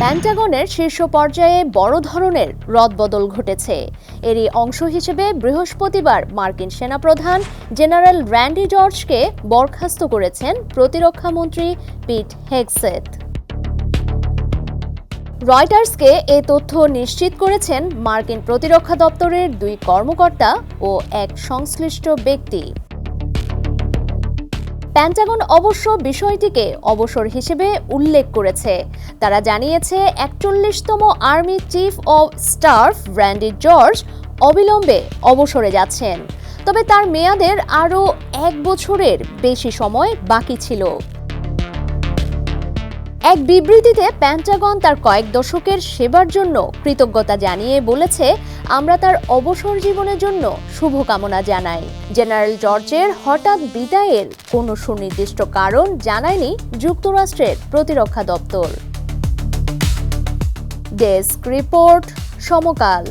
পেন্টাগনের শীর্ষ পর্যায়ে বড় ধরনের রদবদল ঘটেছে। এরই অংশ হিসেবে বৃহস্পতিবার মার্কিন সেনাপ্রধান জেনারেল র্যান্ডি জর্জকে বরখাস্ত করেছেন প্রতিরক্ষামন্ত্রী পিট হেগসেথ। রয়টার্সকে এ তথ্য নিশ্চিত করেছেন মার্কিন প্রতিরক্ষা দপ্তরের দুই কর্মকর্তা ও এক সংশ্লিষ্ট ব্যক্তি। পেন্টাগন অবশ্য বিষয়টিকে অবসর হিসেবে উল্লেখ করেছে। তারা জানিয়েছে ৪১তম army chief of staff Randy George অবিলম্বে অবসরে যাচ্ছেন, তবে তার মেয়াদের আরও ১ বছরের বেশি সময় বাকি ছিল। এক বিবৃতিতে পেন্টাগন তার কয়েক দশকের সেবার জন্য কৃতজ্ঞতা জানিয়ে বলেছে, আমরা তার অবসর জীবনের জন্য শুভকামনা জানাই। জেনারেল জর্জের হঠাৎ বিদায়ের কোনো সুনির্দিষ্ট কারণ জানায়নি যুক্তরাষ্ট্রের প্রতিরক্ষা দপ্তর। ডেস্ক রিপোর্ট, সমকাল।